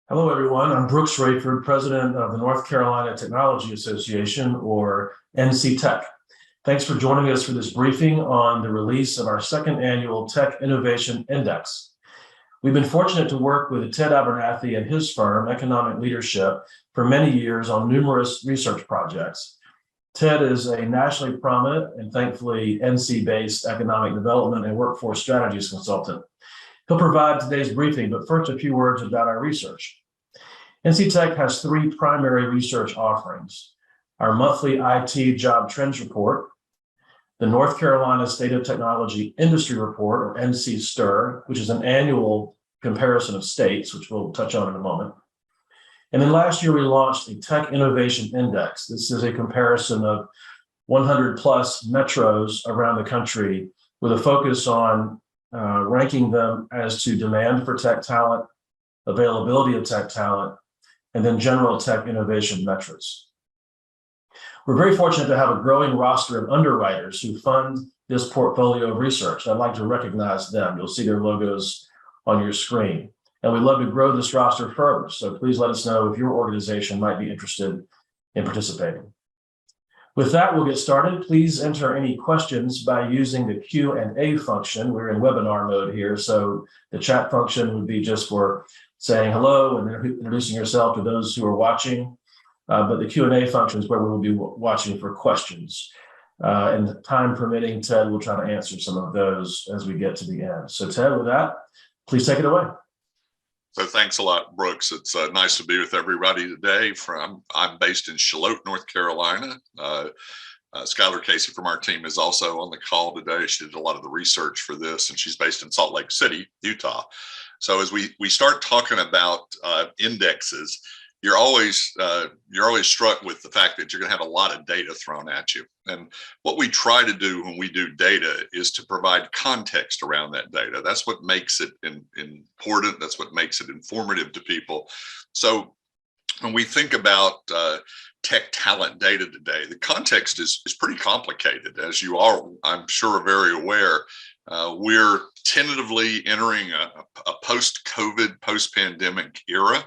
Hello, everyone. I'm Brooks Rayford, president of the North Carolina Technology Association, or NC Tech. Thanks for joining us for this briefing on the release of our second annual Tech Innovation Index. We've been fortunate to work with Ted Abernathy and his firm, Economic Leadership, for many years on numerous research projects. Ted is a nationally prominent and thankfully NC-based economic development and workforce strategies consultant. He'll provide today's briefing, but first a few words about our research. NC Tech has three primary research offerings: our monthly IT Job Trends Report, the North Carolina State of Technology Industry Report, or NC STIR, which is an annual comparison of states, which we'll touch on in a moment. And then last year, we launched a Tech Innovation Index. This is a comparison of 100 plus metros around the country with a focus on ranking them as to demand for tech talent, availability of tech talent, and then general tech innovation metrics. We're very fortunate to have a growing roster of underwriters who fund this portfolio of research. I'd like to recognize them. You'll see their logos on your screen. And we'd love to grow this roster further. So please let us know if your organization might be interested in participating. With that, we'll get started. Please enter any questions by using the Q&A function. We're in webinar mode here, so the chat function would be just for saying hello and introducing yourself to those who are watching. But the Q&A function is where we will be watching for questions. And time permitting, Ted will try to answer some of those as we get to the end. So Ted, with that, please take it away. So thanks a lot, Brooks. It's nice to be with everybody today. I'm based in Charlotte, North Carolina. Skylar Casey from our team is also on the call today. She did a lot of the research for this, and she's based in Salt Lake City, Utah. So as we start talking about indexes, you're always struck with the fact that you're going to have a lot of data thrown at you. And what we try to do when we do data is to provide context around that data. That's what makes it important. That's what makes it informative to people. So when we think about tech talent data today, the context is pretty complicated, as you are, I'm sure, very aware. We're tentatively entering a post-COVID, post-pandemic era.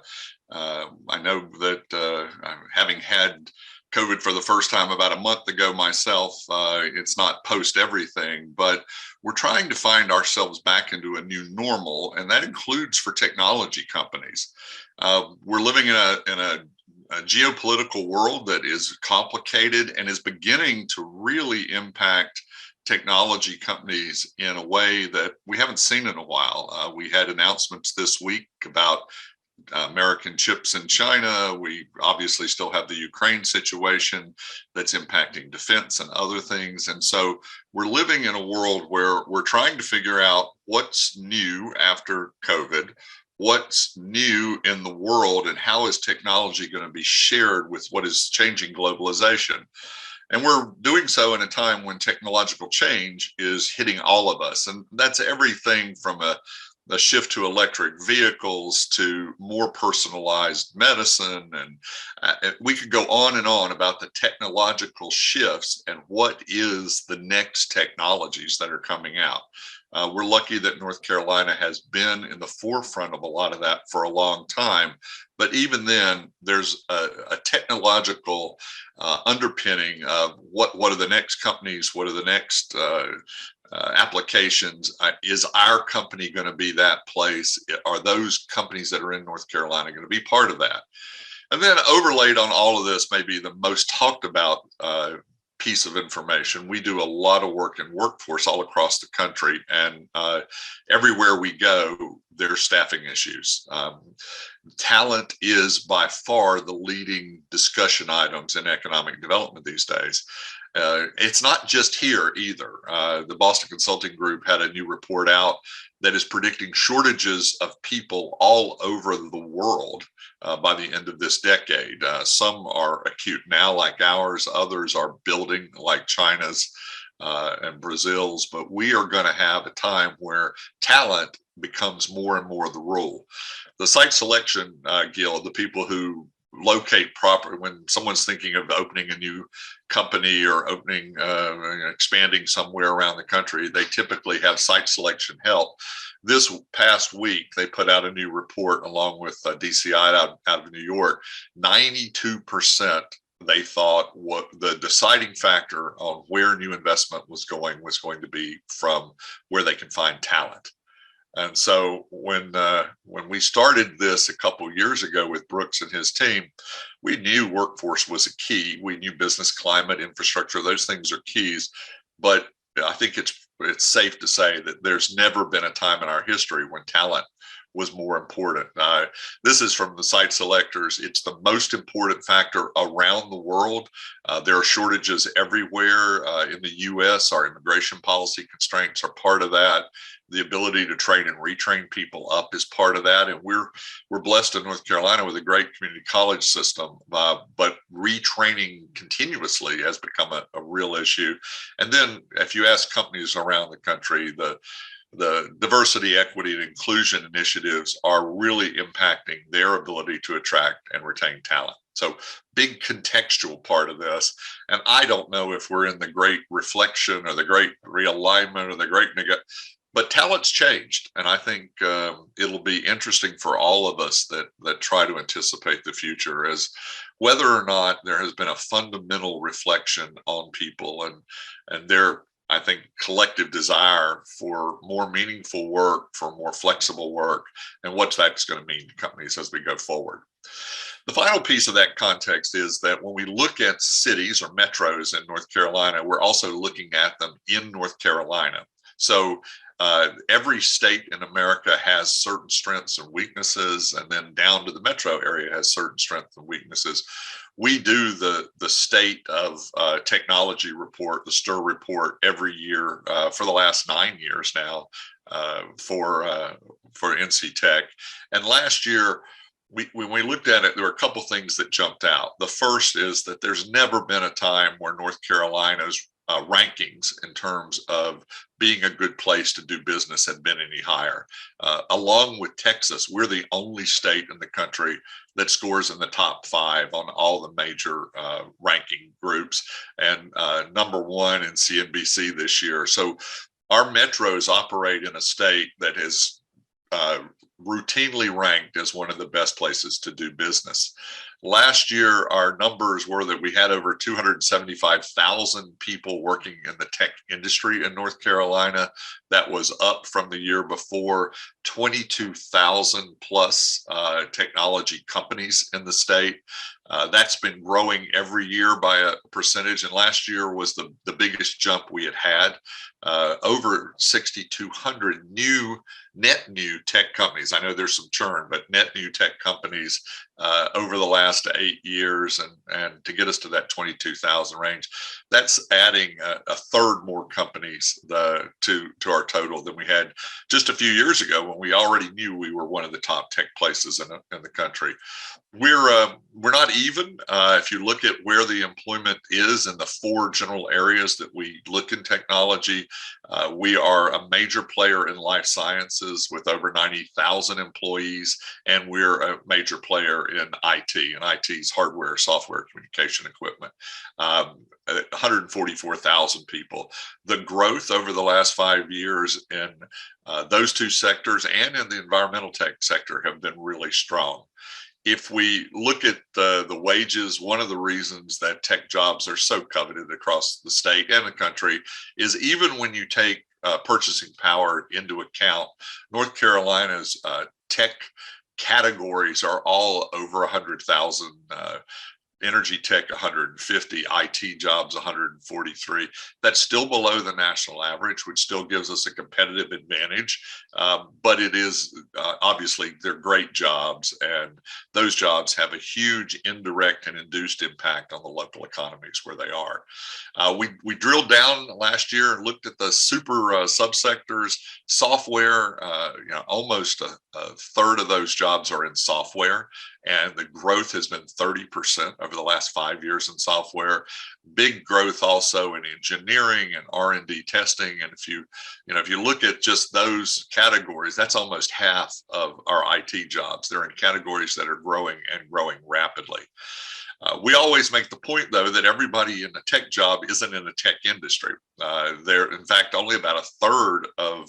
I know that having had COVID for the first time about a month ago myself, it's not post everything, but we're trying to find ourselves back into a new normal, and that includes for technology companies. We're living in a geopolitical world that is complicated and is beginning to really impact technology companies in a way that we haven't seen in a while. We had announcements this week about American chips in China. We obviously still have the Ukraine situation that's impacting defense and other things. And so we're living in a world where we're trying to figure out what's new after COVID, what's new in the world, and how is technology going to be shared with what is changing globalization. And we're doing so in a time when technological change is hitting all of us. And that's everything from a shift to electric vehicles to more personalized medicine. And we could go on and on about the technological shifts and what is the next technologies that are coming out. We're lucky that North Carolina has been in the forefront of a lot of that for a long time. But even then, there's a technological underpinning of what are the next companies, what are the next applications. Is our company going to be that place? Are those companies that are in North Carolina going to be part of that? And then overlaid on all of this, maybe the most talked about piece of information. We do a lot of work in workforce all across the country, and everywhere we go, there's staffing issues. Talent is by far the leading discussion items in economic development these days. It's not just here either. The Boston Consulting Group had a new report out that is predicting shortages of people all over the world by the end of this decade. Some are acute now, like ours. Others are building, like China's and Brazil's. But we are going to have a time where talent becomes more and more the rule. The Site Selection Guild, the people who locate properly when someone's thinking of opening a new company or opening, expanding somewhere around the country. They typically have site selection help. This past week, they put out a new report along with DCI out of New York. 92% they thought what the deciding factor on where new investment was going to be from where they can find talent. And so when we started this a couple of years ago with Brooks and his team, we knew workforce was a key. We knew business climate, infrastructure, those things are keys. But I think it's safe to say that there's never been a time in our history when talent was more important. This is from the site selectors. It's the most important factor around the world. There are shortages everywhere in the U.S. Our immigration policy constraints are part of that. The ability to train and retrain people up is part of that. And we're blessed in North Carolina with a great community college system, but retraining continuously has become a real issue. And then if you ask companies around the country, the diversity, equity, and inclusion initiatives are really impacting their ability to attract and retain talent. So big contextual part of this. And I don't know if we're in the great reflection or the great realignment or the great but talent's changed. And I think it'll be interesting for all of us that try to anticipate the future as whether or not there has been a fundamental reflection on people and their, I think, collective desire for more meaningful work, for more flexible work, and what that's going to mean to companies as we go forward. The final piece of that context is that when we look at cities or metros in North Carolina, we're also looking at them in North Carolina. So every state in America has certain strengths and weaknesses, and then down to the metro area has certain strengths and weaknesses. We do the state of technology report, the STIR report, every year for the last 9 years now for NC Tech. And last year, when we looked at it, there were a couple things that jumped out. The first is that there's never been a time where North Carolina's rankings in terms of being a good place to do business had been any higher. Along with Texas, we're the only state in the country that scores in the top 5 on all the major ranking groups, and number 1 in CNBC this year. So our metros operate in a state that is routinely ranked as one of the best places to do business. Last year, our numbers were that we had over 275,000 people working in the tech industry in North Carolina. That was up from the year before. 22,000 plus technology companies in the state. That's been growing every year by a percentage. And last year was the biggest jump we had. Over 6,200 net new tech companies. I know there's some churn, but net new tech companies over the last 8 years, and to get us to that 22,000 range, that's adding a third more companies to our total than we had just a few years ago when we already knew we were one of the top tech places in the country. We're not even. If you look at where the employment is in the 4 general areas that we look in technology, we are a major player in life sciences with over 90,000 employees, and we're a major player in IT, and IT's hardware, software, communication equipment. 144,000 people. The growth over the last 5 years in those 2 sectors and in the environmental tech sector have been really strong. If we look at the wages, one of the reasons that tech jobs are so coveted across the state and the country is even when you take purchasing power into account, North Carolina's tech categories are all over 100,000. Energy tech 150, IT jobs 143. That's still below the national average, which still gives us a competitive advantage. But it is obviously they're great jobs, and those jobs have a huge indirect and induced impact on the local economies where they are. We drilled down last year and looked at the super subsectors. Software, almost a third of those jobs are in software, and the growth has been 30% over over the last 5 years in software. Big growth also in engineering and R&D testing. And if you look at just those categories, that's almost half of our IT jobs. They're in categories that are growing and growing rapidly. We always make the point, though, that everybody in the tech job isn't in the tech industry. In fact, only about a third of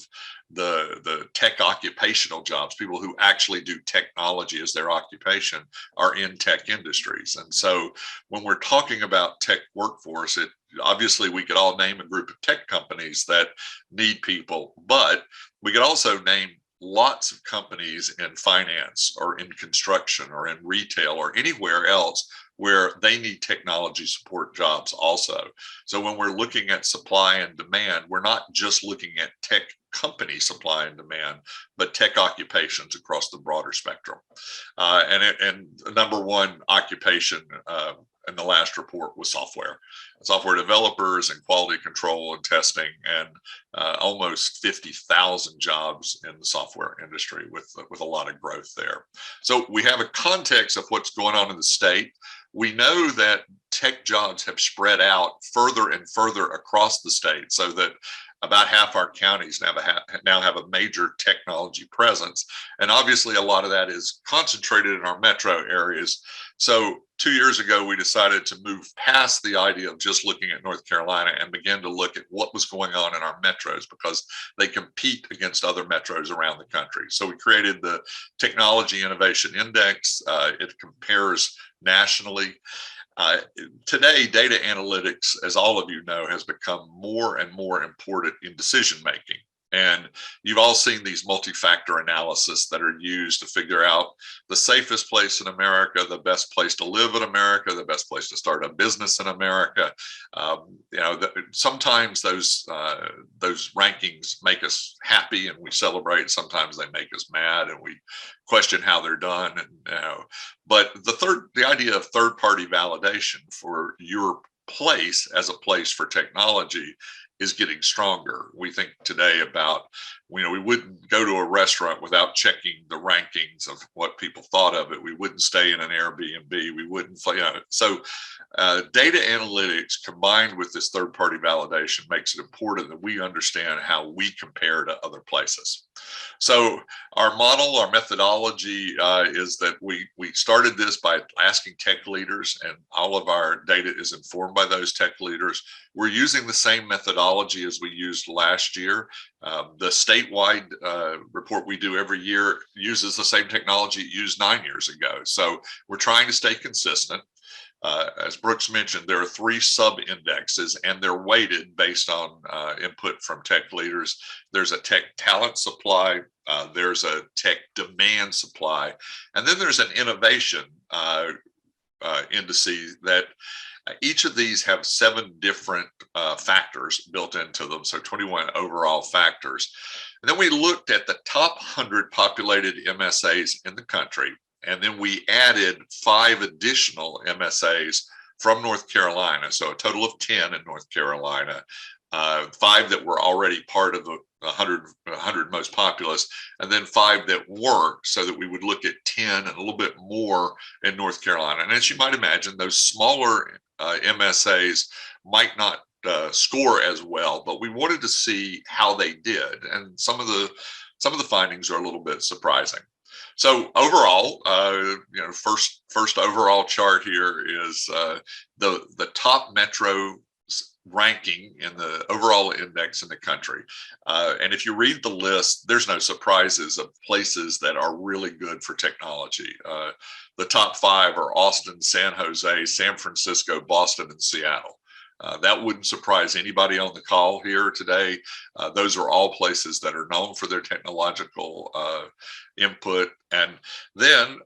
the tech occupational jobs, people who actually do technology as their occupation, are in tech industries. And so when we're talking about tech workforce, obviously we could all name a group of tech companies that need people, but we could also name lots of companies in finance or in construction or in retail or anywhere else where they need technology support jobs also. So when we're looking at supply and demand, we're not just looking at tech company supply and demand, but tech occupations across the broader spectrum. And number one occupation in the last report was software developers and quality control and testing, and almost 50,000 jobs in the software industry with a lot of growth there. So we have a context of what's going on in the state. We know that tech jobs have spread out further and further across the state, so that about half our counties now have a major technology presence. And obviously a lot of that is concentrated in our metro areas. So 2 years ago, we decided to move past the idea of just looking at North Carolina and begin to look at what was going on in our metros, because they compete against other metros around the country. So we created the Technology Innovation Index. It compares nationally. Today, data analytics, as all of you know, has become more and more important in decision making. And you've all seen these multi-factor analysis that are used to figure out the safest place in America, the best place to live in America, the best place to start a business in America. Sometimes those rankings make us happy and we celebrate. Sometimes they make us mad and we question how they're done. But the idea of third-party validation for your place as a place for technology is getting stronger. We think today about, we wouldn't go to a restaurant without checking the rankings of what people thought of it. We wouldn't stay in an Airbnb. We wouldn't, so data analytics combined with this third-party validation makes it important that we understand how we compare to other places. So our model, our methodology is that we started this by asking tech leaders, and all of our data is informed by those tech leaders. We're using the same methodology as we used last year. The statewide report we do every year uses the same technology it used 9 years ago. So we're trying to stay consistent. As Brooks mentioned, there are 3 sub-indexes, and they're weighted based on input from tech leaders. There's a tech talent supply, there's a tech demand supply, and then there's an innovation indices that each of these have 7 different factors built into them, so 21 overall factors. And then we looked at the top 100 populated MSAs in the country, and then we added 5 additional MSAs from North Carolina, so a total of 10 in North Carolina, 5 that were already part of the 100 most populous, and then 5 that weren't, so that we would look at 10 and a little bit more in North Carolina. And as you might imagine, those smaller MSAs might not score as well, but we wanted to see how they did, and some of the findings are a little bit surprising. So overall, first overall chart here is the top metro ranking in the overall index in the country. And if you read the list, there's no surprises of places that are really good for technology. The top 5 are Austin, San Jose, San Francisco, Boston, and Seattle. That wouldn't surprise anybody on the call here today. Those are all places that are known for their technological input. And then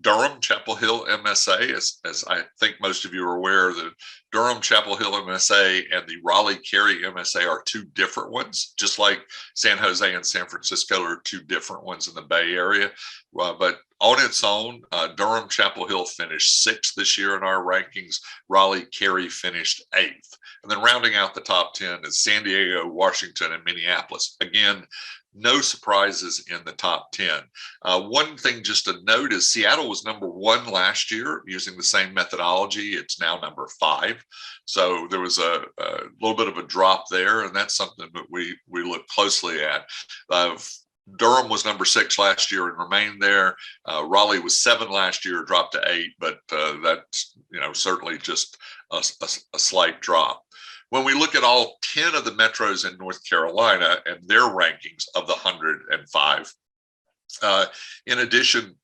Durham, Chapel Hill MSA, as I think most of you are aware, the Durham, Chapel Hill MSA and the Raleigh-Cary MSA are 2 different ones, just like San Jose and San Francisco are 2 different ones in the Bay Area. But On its own, Durham Chapel Hill finished 6th this year in our rankings. Raleigh Cary finished 8th. And then rounding out the top 10 is San Diego, Washington, and Minneapolis. Again, no surprises in the top 10. One thing just to note is Seattle was number 1 last year using the same methodology. It's now number 5. So there was a little bit of a drop there, and that's something that we look closely at. Durham was number 6 last year and remained there. Raleigh was 7 last year, dropped to 8, but that's certainly just a slight drop. When we look at all 10 of the metros in North Carolina and their rankings of the 105, in addition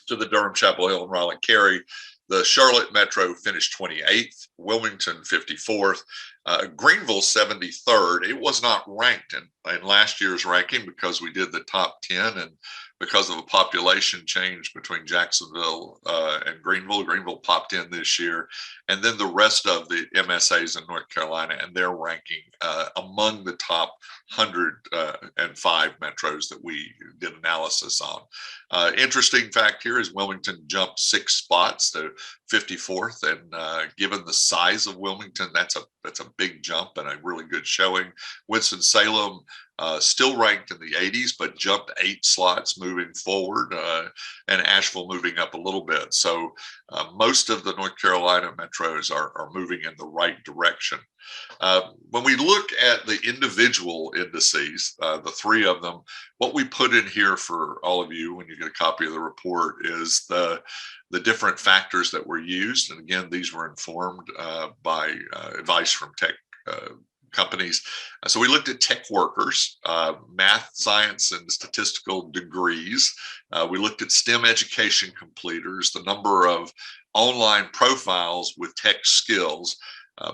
to the Durham, Chapel Hill, and Raleigh Cary, the Charlotte Metro finished 28th, Wilmington 54th, Greenville 73rd. It was not ranked in last year's ranking because we did the top 10, and because of a population change between Jacksonville and Greenville. Greenville popped in this year. And then the rest of the MSAs in North Carolina and their ranking among the top 105 metros that we did analysis on. Interesting fact here is Wilmington jumped 6 spots to 54th. And given the size of Wilmington, that's a big jump and a really good showing. Winston-Salem still ranked in the 80s, but jumped 8 slots moving forward, and Asheville moving up a little bit. So most of the North Carolina metros are moving in the right direction. When we look at the individual indices, the 3 of them, what we put in here for all of you when you get a copy of the report is the different factors that were used. And again, these were informed by advice from tech companies. So we looked at tech workers, math, science, and statistical degrees. We looked at STEM education completers, the number of online profiles with tech skills,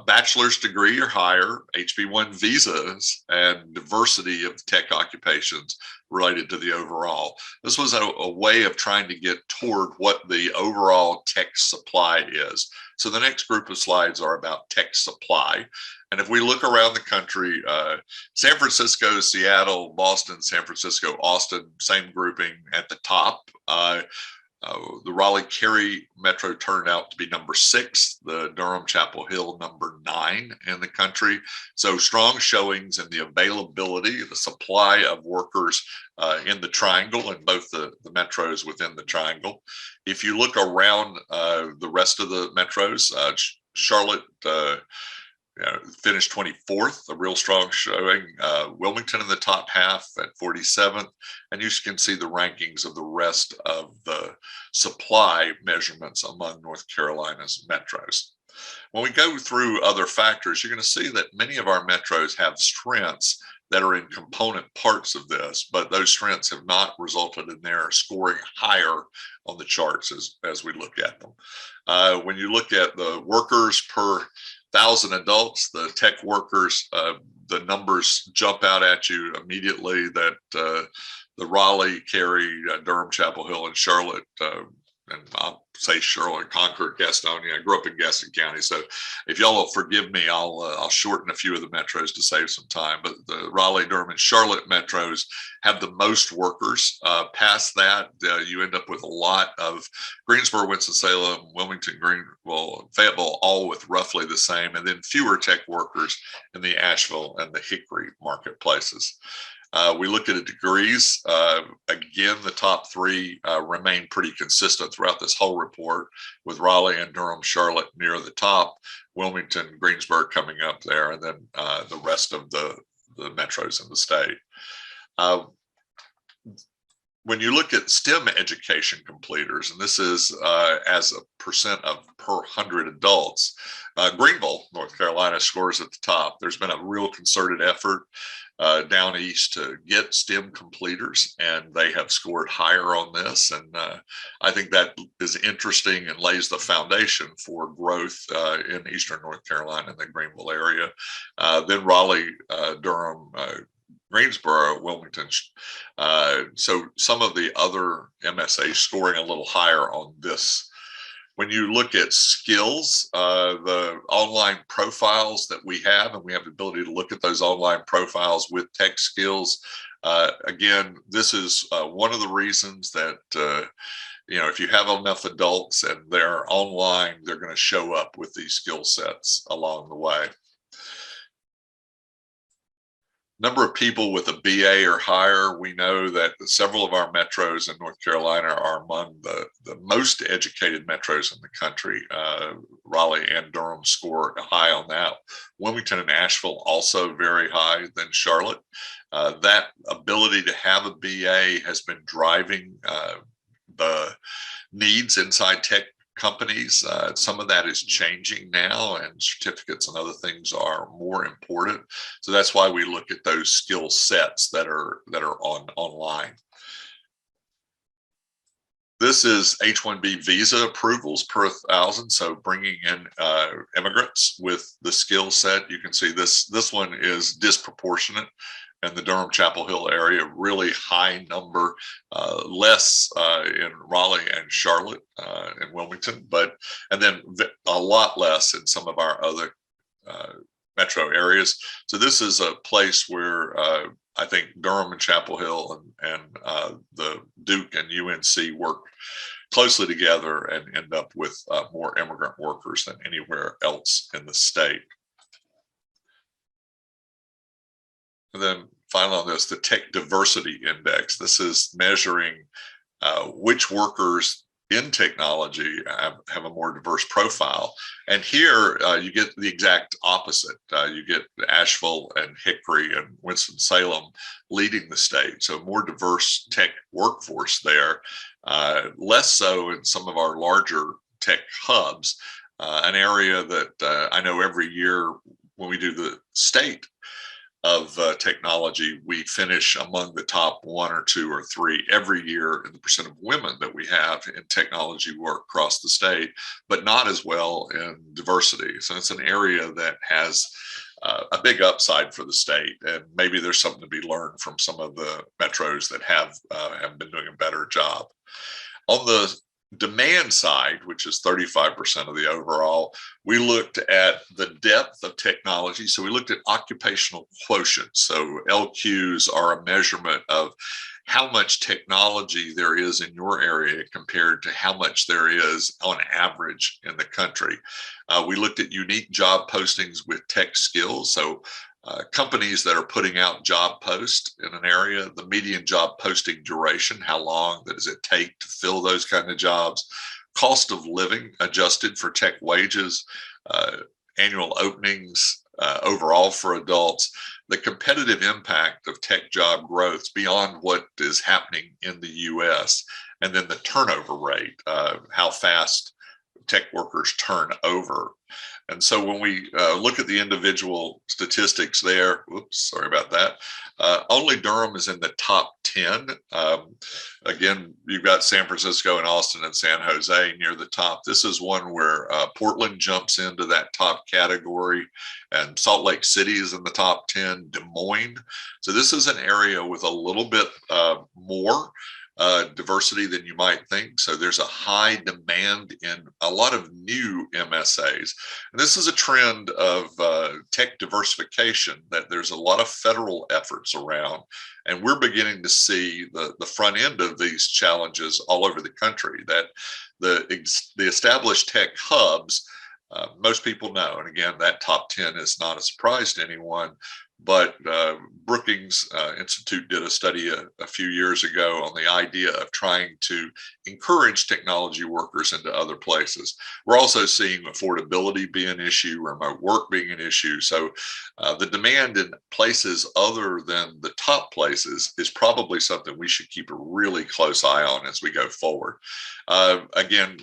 bachelor's degree or higher, HB1 visas, and diversity of tech occupations related to the overall. This was a way of trying to get toward what the overall tech supply is. So the next group of slides are about tech supply. And if we look around the country, San Francisco, Seattle, Boston, San Francisco, Austin, same grouping at the top. The Raleigh-Cary Metro turned out to be number 6, the Durham-Chapel Hill number 9 in the country. So strong showings in the availability, the supply of workers in the triangle and both the metros within the triangle. If you look around the rest of the metros, Charlotte finished 24th, a real strong showing. Wilmington in the top half at 47th. And you can see the rankings of the rest of the supply measurements among North Carolina's metros. When we go through other factors, you're going to see that many of our metros have strengths that are in component parts of this, but those strengths have not resulted in their scoring higher on the charts as we look at them. When you look at the workers per 1,000 adults, the tech workers, the numbers jump out at you immediately that the Raleigh, Cary, Durham, Chapel Hill, and Charlotte, and I'll say Charlotte, Concord, Gastonia. I grew up in Gaston County, so if y'all will forgive me, I'll shorten a few of the metros to save some time. But the Raleigh, Durham, and Charlotte metros have the most workers. Past that, you end up with a lot of Greensboro, Winston-Salem, Wilmington, Greenville, Fayetteville, all with roughly the same, and then fewer tech workers in the Asheville and the Hickory marketplaces. We look at the degrees. Again, the top 3 remain pretty consistent throughout this whole report, with Raleigh and Durham, Charlotte near the top, Wilmington, Greensboro coming up there, and then the rest of the metros in the state. When you look at STEM education completers, and this is as a percent of per 100 adults, Greenville, North Carolina scores at the top. There's been a real concerted effort down east to get STEM completers, and they have scored higher on this. And I think that is interesting and lays the foundation for growth in Eastern North Carolina and the Greenville area. Then Raleigh, Durham, Greensboro, Wilmington. So some of the other MSAs scoring a little higher on this. When you look at skills, the online profiles that we have, and we have the ability to look at those online profiles with tech skills, Again, this is one of the reasons that if you have enough adults and they're online, they're going to show up with these skill sets along the way. Number of people with a BA or higher, we know that several of our metros in North Carolina are among the most educated metros in the country. Raleigh and Durham score high on that. Wilmington and Asheville also very high than Charlotte. That ability to have a BA has been driving the needs inside tech companies. Some of that is changing now, and certificates and other things are more important. So that's why we look at those skill sets that are online. This is H-1B visa approvals per 1,000. So bringing in immigrants with the skill set. You can see this one is disproportionate in the Durham Chapel Hill area, really high number, less in Raleigh and Charlotte and Wilmington, and then a lot less in some of our other metro areas. So this is a place where I think Durham and Chapel Hill and the Duke and UNC work closely together and end up with more immigrant workers than anywhere else in the state. And then finally on this, the Tech Diversity Index. This is measuring which workers in technology have a more diverse profile. And here you get the exact opposite. You get Asheville and Hickory and Winston-Salem leading the state. So more diverse tech workforce there, less so in some of our larger tech hubs, an area that I know every year when we do the state of technology, we finish among the top 1 or 2 or 3 every year in the percent of women that we have in technology work across the state, but not as well in diversity. So it's an area that has a big upside for the state, and maybe there's something to be learned from some of the metros that have been doing a better job. On the demand side, which is 35% of the overall, we looked at the depth of technology. So we looked at occupational quotients. So LQs are a measurement of how much technology there is in your area compared to how much there is on average in the country. We looked at unique job postings with tech skills. So companies that are putting out job posts in an area, the median job posting duration, how long does it take to fill those kind of jobs, cost of living adjusted for tech wages, annual openings overall for adults, the competitive impact of tech job growth beyond what is happening in the US, and then the turnover rate, how fast tech workers turn over. And so when we look at the individual statistics there, whoops, sorry about that, only Durham is in the top 10. Again, you've got San Francisco and Austin and San Jose near the top. This is one where Portland jumps into that top category, and Salt Lake City is in the top 10, Des Moines. So this is an area with a little bit more diversity than you might think. So there's a high demand in a lot of new MSAs. And this is a trend of tech diversification that there's a lot of federal efforts around. And we're beginning to see the front end of these challenges all over the country, that the established tech hubs, most people know, and again, that top 10 is not a surprise to anyone, but Brookings Institute did a study a few years ago on the idea of trying to encourage technology workers into other places. We're also seeing affordability be an issue, remote work being an issue. So the demand in places other than the top places is probably something we should keep a really close eye on as we go forward. Again,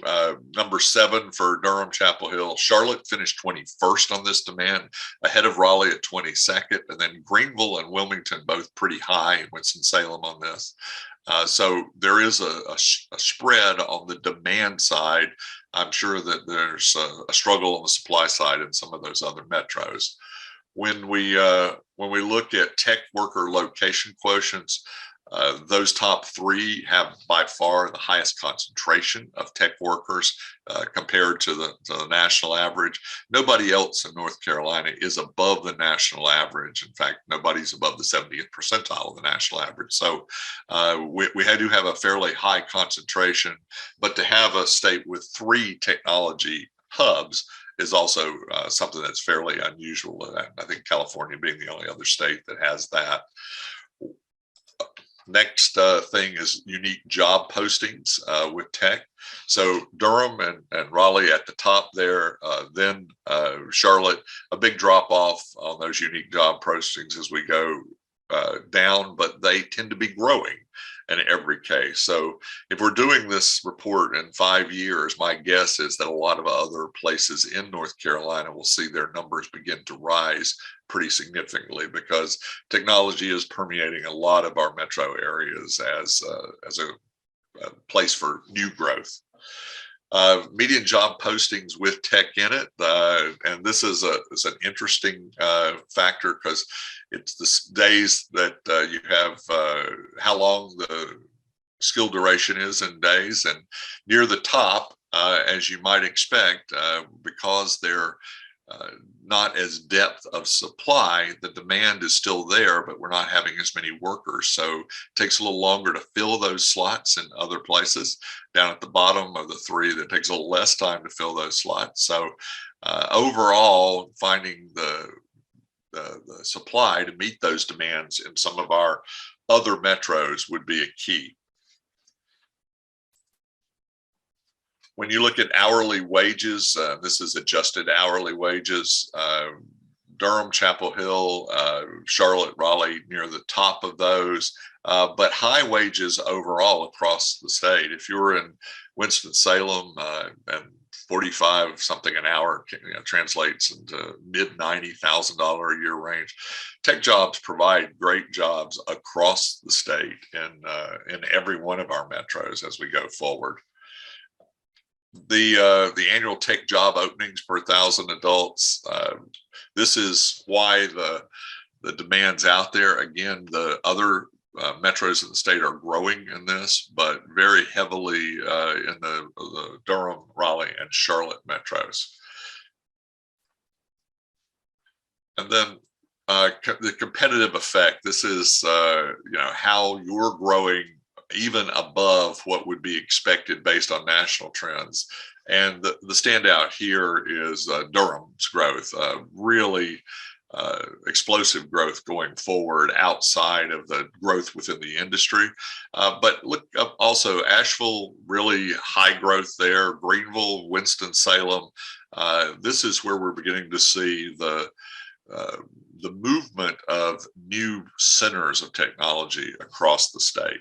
number 7 for Durham, Chapel Hill. Charlotte finished 21st on this demand, ahead of Raleigh at 22nd, and then Greenville and Wilmington both pretty high, and Winston-Salem on this. So there is a spread on the demand side. I'm sure that there's a struggle on the supply side in some of those other metros. When we look at tech worker location quotients, Those top three have by far the highest concentration of tech workers compared to the national average. Nobody else in North Carolina is above the national average. In fact, nobody's above the 70th percentile of the national average. So we do have a fairly high concentration, but to have a state with 3 technology hubs is also something that's fairly unusual. And I think California being the only other state that has that. Next thing is unique job postings with tech. So Durham and Raleigh at the top there, then Charlotte, a big drop off on those unique job postings as we go down, but they tend to be growing in every case. So if we're doing this report in 5 years, my guess is that a lot of other places in North Carolina will see their numbers begin to rise pretty significantly, because technology is permeating a lot of our metro areas as a place for new growth. Median job postings with tech in it, and this is an interesting factor, because it's the days that you have how long the skill duration is in days, and near the top, as you might expect, because they're not as depth of supply, the demand is still there, but we're not having as many workers. So it takes a little longer to fill those slots in other places. Down at the bottom of the 3, that takes a little less time to fill those slots. So overall, finding the supply to meet those demands in some of our other metros would be a key. When you look at hourly wages, this is adjusted hourly wages. Durham, Chapel Hill, Charlotte, Raleigh near the top of those, but high wages overall across the state. If you're in Winston-Salem and 45 something an hour translates into mid $90,000 a year range. Tech jobs provide great jobs across the state in every one of our metros as we go forward. The annual tech job openings per 1,000 adults. This is why the demand's out there. Again, the other metros in the state are growing in this, but very heavily in the Durham, Raleigh, and Charlotte metros. And then the competitive effect. This is how you're growing even above what would be expected based on national trends. And the standout here is Durham's growth, really explosive growth going forward outside of the growth within the industry. But look up also Asheville, really high growth there. Greenville, Winston-Salem. This is where we're beginning to see the movement of new centers of technology across the state.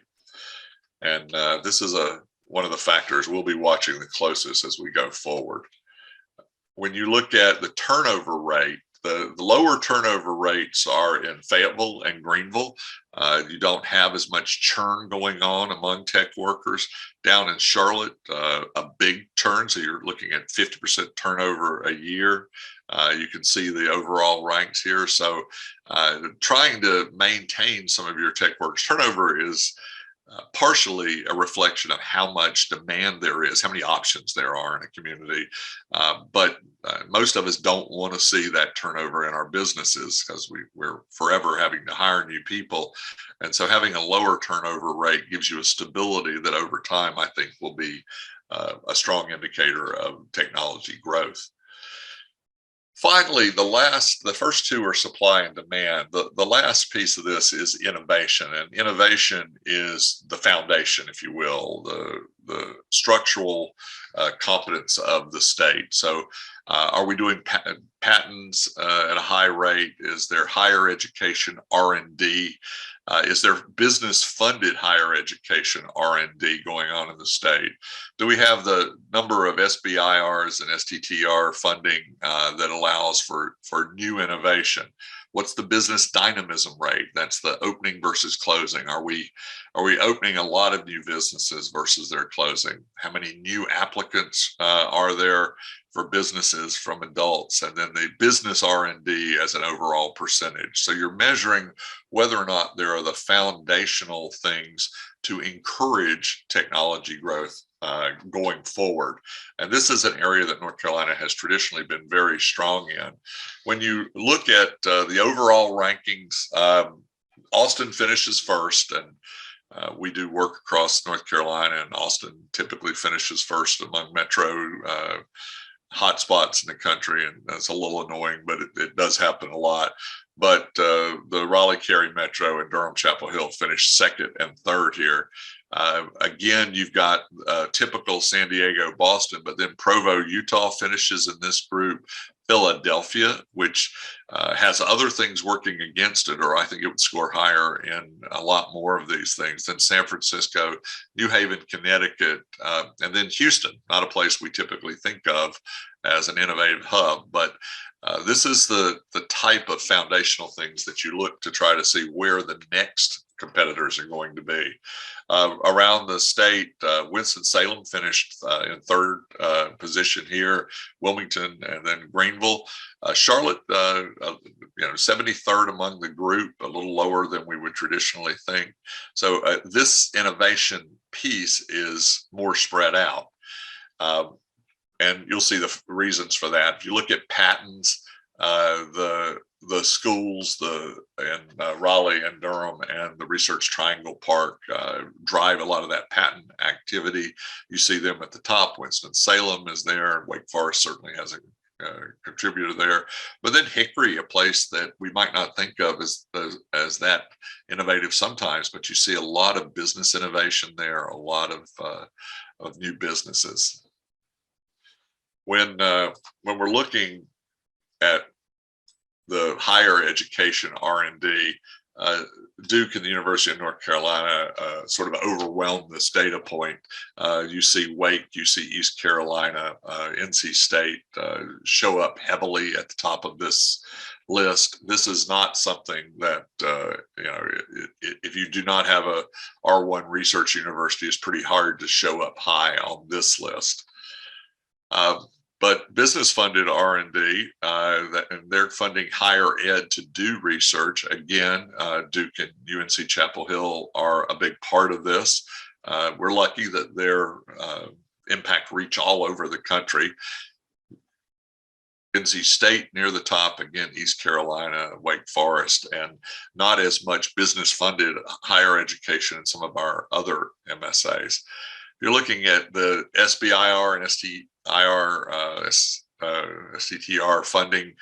And this is one of the factors we'll be watching the closest as we go forward. When you look at the turnover rate, the lower turnover rates are in Fayetteville and Greenville. You don't have as much churn going on among tech workers. Down in Charlotte, a big churn, so you're looking at 50% turnover a year. You can see the overall ranks here. So trying to maintain some of your tech workers, turnover is partially a reflection of how much demand there is, how many options there are in a community. But most of us don't want to see that turnover in our businesses because we're forever having to hire new people. And so having a lower turnover rate gives you a stability that over time, I think, will be a strong indicator of technology growth. Finally, the first two are supply and demand. The last piece of this is innovation, and innovation is the foundation, if you will, the structural competence of the state. So are we doing patents at a high rate? Is there higher education R&D? Is there business funded higher education R&D going on in the state? Do we have the number of SBIRs and STTR funding that allows for new innovation? What's the business dynamism rate? That's the opening versus closing. Are we opening a lot of new businesses versus their closing? How many new applicants are there for businesses from adults, and then the business R&D as an overall percentage. So you're measuring whether or not there are the foundational things to encourage technology growth going forward. And this is an area that North Carolina has traditionally been very strong in. When you look at the overall rankings, Austin finishes first, and we do work across North Carolina, and Austin typically finishes first among metro hotspots in the country, and that's a little annoying, but it does happen a lot. But the Raleigh-Cary Metro and Durham-Chapel Hill finished second and third here. Again, you've got typical San Diego, Boston, but then Provo, Utah finishes in this group. Philadelphia, which has other things working against it, or I think it would score higher in a lot more of these things than San Francisco, New Haven, Connecticut, and then Houston, not a place we typically think of as an innovative hub, but this is the type of foundational things that you look to try to see where the next competitors are going to be. Around the state, Winston-Salem finished in third position here, Wilmington, and then Greenville. Charlotte, 73rd among the group, a little lower than we would traditionally think. So this innovation piece is more spread out. And you'll see the reasons for that. If you look at patents, the schools in Raleigh and Durham and the Research Triangle Park drive a lot of that patent activity. You see them at the top. Winston-Salem is there. Wake Forest certainly has a contributor there. But then Hickory, a place that we might not think of as that innovative sometimes, but you see a lot of business innovation there, a lot of new businesses. When we're looking at the higher education R&D, Duke and the University of North Carolina sort of overwhelm this data point. You see Wake, you see East Carolina, NC State show up heavily at the top of this list. This is not something that, if you do not have a R1 research university, it's pretty hard to show up high on this list. But business funded R&D, and they're funding higher ed to do research. Again, Duke and UNC Chapel Hill are a big part of this. We're lucky that their impact reach all over the country. NC State near the top, again, East Carolina, Wake Forest, and not as much business funded higher education in some of our other MSAs. You're looking at the SBIR and STTR funding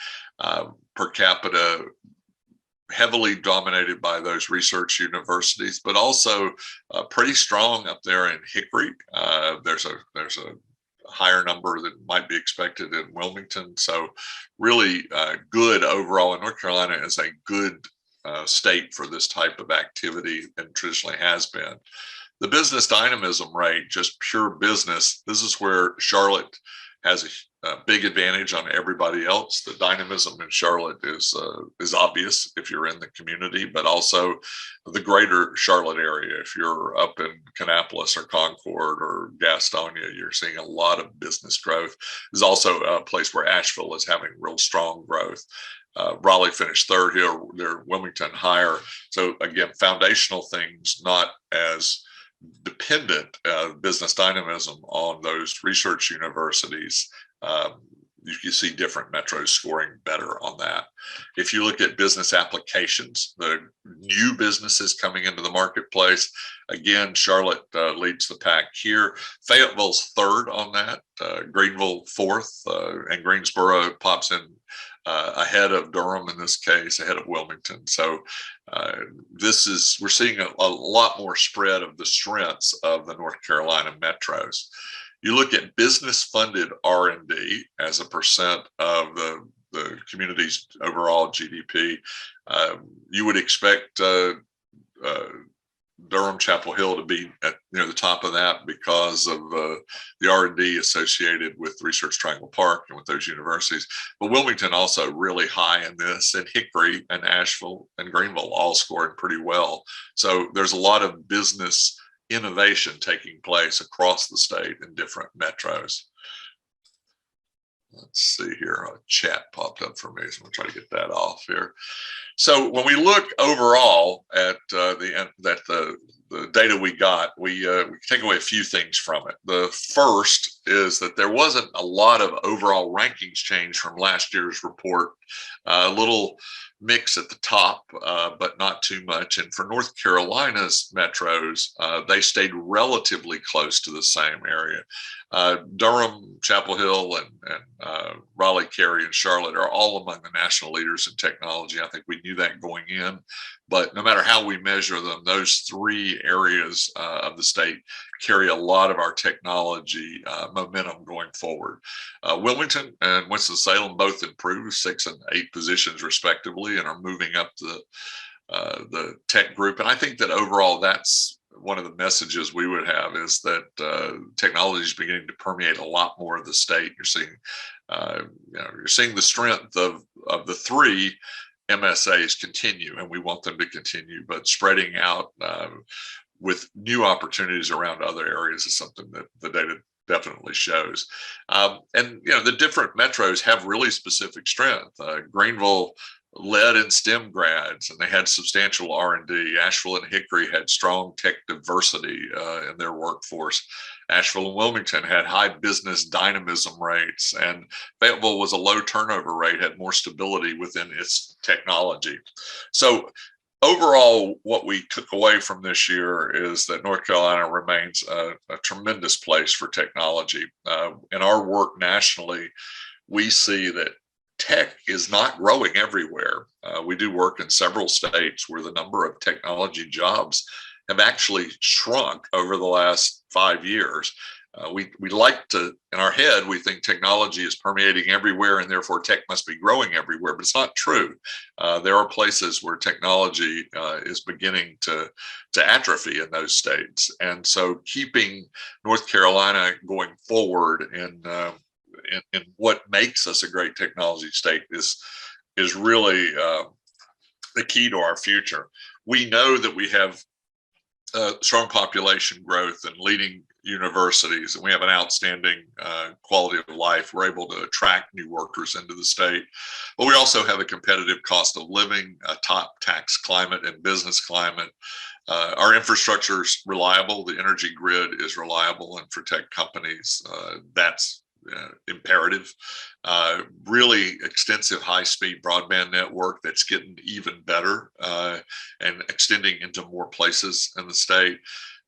per capita, heavily dominated by those research universities, but also pretty strong up there in Hickory. There's a higher number that might be expected in Wilmington. So really good overall. And North Carolina is a good state for this type of activity and traditionally has been. The business dynamism rate, just pure business, this is where Charlotte has a big advantage on everybody else. The dynamism in Charlotte is obvious if you're in the community, but also the greater Charlotte area. If you're up in Kannapolis or Concord or Gastonia, you're seeing a lot of business growth. There's also a place where Asheville is having real strong growth. Raleigh finished third here, they're Wilmington higher. So again, foundational things, not as dependent business dynamism on those research universities. You see different metros scoring better on that. If you look at business applications, the new businesses coming into the marketplace, again, Charlotte leads the pack here. Fayetteville's third on that, Greenville fourth, and Greensboro pops in ahead of Durham in this case, ahead of Wilmington. So we're seeing a lot more spread of the strengths of the North Carolina metros. You look at business funded R&D as a percent of the community's overall GDP, you would expect Durham, Chapel Hill to be at the top of that because of the R&D associated with Research Triangle Park and with those universities. But Wilmington also really high in this, and Hickory and Asheville and Greenville all scored pretty well. So there's a lot of business innovation taking place across the state in different metros. Let's see here. A chat popped up for me, so I'm gonna try to get that off here. So when we look overall at the data we got, we take away a few things from it. The first is that there wasn't a lot of overall rankings change from last year's report. A little mix at the top, but not too much. And for North Carolina's metros, they stayed relatively close to the same area. Durham, Chapel Hill, and Raleigh, Cary, and Charlotte are all among the national leaders in technology. I think we knew that going in, but no matter how we measure them, those three areas of the state carry a lot of our technology momentum going forward. Wilmington and Winston-Salem both improved 6 and 8 positions respectively and are moving up the tech group. And I think that overall that's one of the messages we would have is that technology is beginning to permeate a lot more of the state. You're seeing the strength of the three MSAs continue, and we want them to continue, but spreading out with new opportunities around other areas is something that the data definitely shows. And the different metros have really specific strength. Greenville led in STEM grads, and they had substantial R&D. Asheville and Hickory had strong tech diversity in their workforce. Asheville and Wilmington had high business dynamism rates, and Fayetteville was a low turnover rate, had more stability within its technology. So overall, what we took away from this year is that North Carolina remains a tremendous place for technology. In our work nationally, we see that tech is not growing everywhere. We do work in several states where the number of technology jobs have actually shrunk over the last 5 years. We like to, in our head, we think technology is permeating everywhere and therefore tech must be growing everywhere, but it's not true. There are places where technology is beginning to atrophy in those states. And so keeping North Carolina going forward in what makes us a great technology state is really the key to our future. We know that we have strong population growth and leading universities, and we have an outstanding quality of life. We're able to attract new workers into the state, but we also have a competitive cost of living, a top tax climate and business climate. Our infrastructure is reliable. The energy grid is reliable, and for tech companies, that's imperative. Really extensive high-speed broadband network that's getting even better and extending into more places in the state.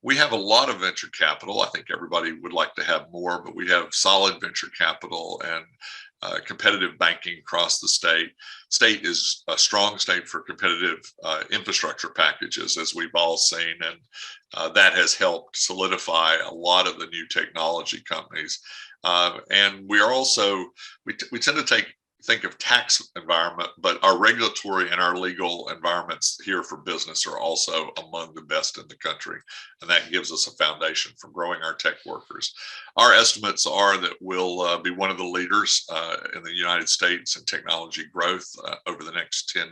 We have a lot of venture capital. I think everybody would like to have more, but we have solid venture capital and competitive banking across the state. State is a strong state for competitive infrastructure packages, as we've all seen, and that has helped solidify a lot of the new technology companies. And we are also, we tend to think of tax environment, but our regulatory and our legal environments here for business are also among the best in the country. And that gives us a foundation for growing our tech workers. Our estimates are that we'll be one of the leaders in the United States in technology growth over the next 10,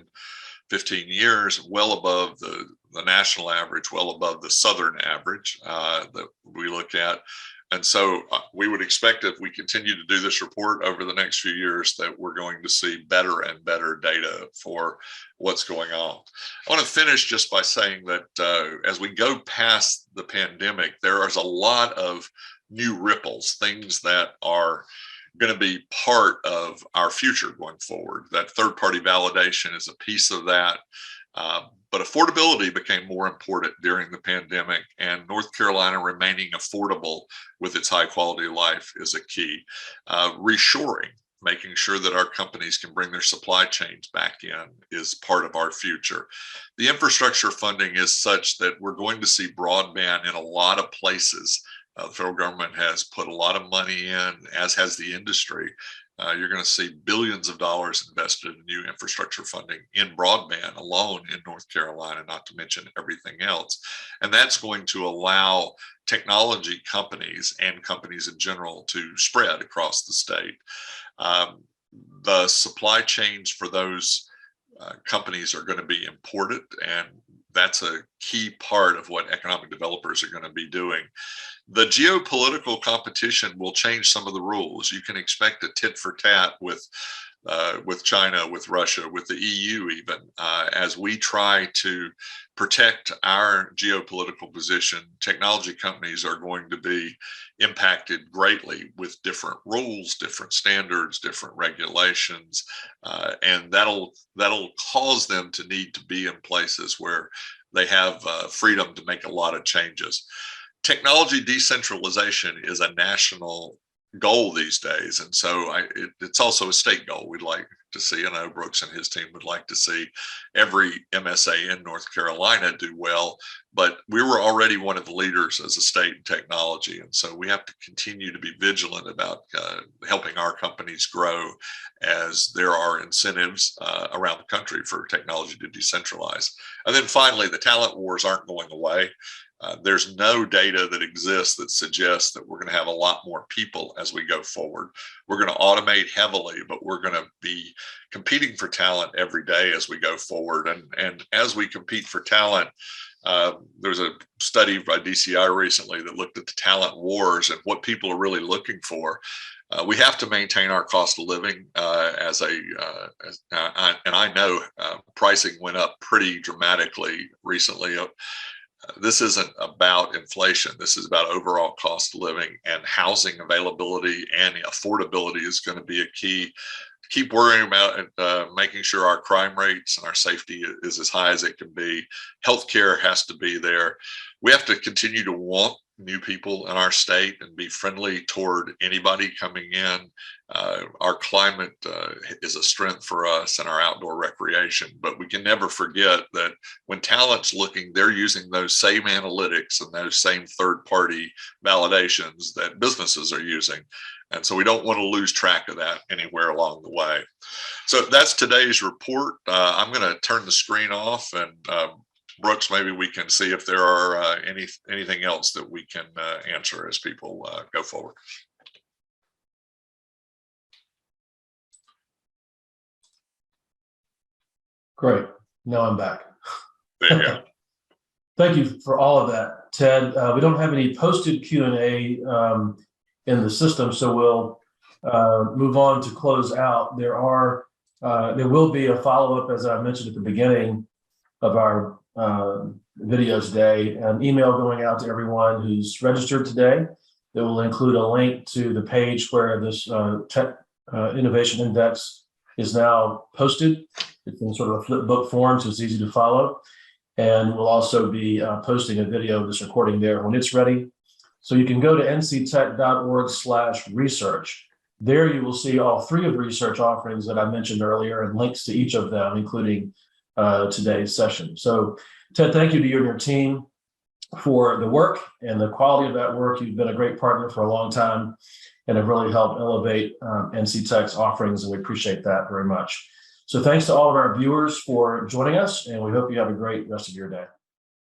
15 years, well above the national average, well above the Southern average that we look at. And so we would expect if we continue to do this report over the next few years that we're going to see better and better data for what's going on. I want to finish just by saying that as we go past the pandemic, there is a lot of new ripples, things that are going to be part of our future going forward. That third-party validation is a piece of that. But affordability became more important during the pandemic, and North Carolina remaining affordable with its high quality of life is a key. Reshoring, making sure that our companies can bring their supply chains back in, is part of our future. The infrastructure funding is such that we're going to see broadband in a lot of places. The federal government has put a lot of money in, as has the industry. You're going to see billions of dollars invested in new infrastructure funding in broadband alone in North Carolina, not to mention everything else. And that's going to allow technology companies and companies in general to spread across the state. The supply chains for those companies are going to be important, and that's a key part of what economic developers are going to be doing. The geopolitical competition will change some of the rules. You can expect a tit for tat with China, with Russia, with the EU even, as we try to protect our geopolitical position. Technology companies are going to be impacted greatly with different rules, different standards, different regulations, and that'll cause them to need to be in places where they have freedom to make a lot of changes. Technology decentralization is a national goal these days, and so it's also a state goal we'd like to see. I know Brooks and his team would like to see every MSA in North Carolina do well, but we were already one of the leaders as a state in technology, and so we have to continue to be vigilant about helping our companies grow as there are incentives around the country for technology to decentralize. And then finally, the talent wars aren't going away. There's no data that exists that suggests that we're going to have a lot more people as we go forward. We're going to automate heavily, but we're going to be competing for talent every day as we go forward. And as we compete for talent, there's a study by DCI recently that looked at the talent wars and what people are really looking for. We have to maintain our cost of living and I know pricing went up pretty dramatically recently. This isn't about inflation. This is about overall cost of living, and housing availability and affordability is going to be a key. Keep worrying about making sure our crime rates and our safety is as high as it can be. Healthcare has to be there. We have to continue to want new people in our state and be friendly toward anybody coming in. Our climate is a strength for us and our outdoor recreation, but we can never forget that when talent's looking, they're using those same analytics and those same third-party validations that businesses are using. And so we don't want to lose track of that anywhere along the way. So that's today's report. I'm going to turn the screen off, and Brooks, maybe we can see if there are anything else that we can answer as people go forward. Great. Now I'm back. There you go. Thank you for all of that, Ted. We don't have any posted Q&A in the system, so we'll move on to close out. There will be a follow-up, as I mentioned at the beginning of our video today, an email going out to everyone who's registered today that will include a link to the page where this Tech Innovation Index is now posted. It's in sort of a flip book form, so it's easy to follow. And we'll also be posting a video of this recording there when it's ready. So you can go to nctech.org/research. There you will see all three of the research offerings that I mentioned earlier and links to each of them, including today's session. So Ted, thank you to you and your team for the work and the quality of that work. You've been a great partner for a long time and have really helped elevate NC Tech's offerings, and we appreciate that very much. So thanks to all of our viewers for joining us, and we hope you have a great rest of your day.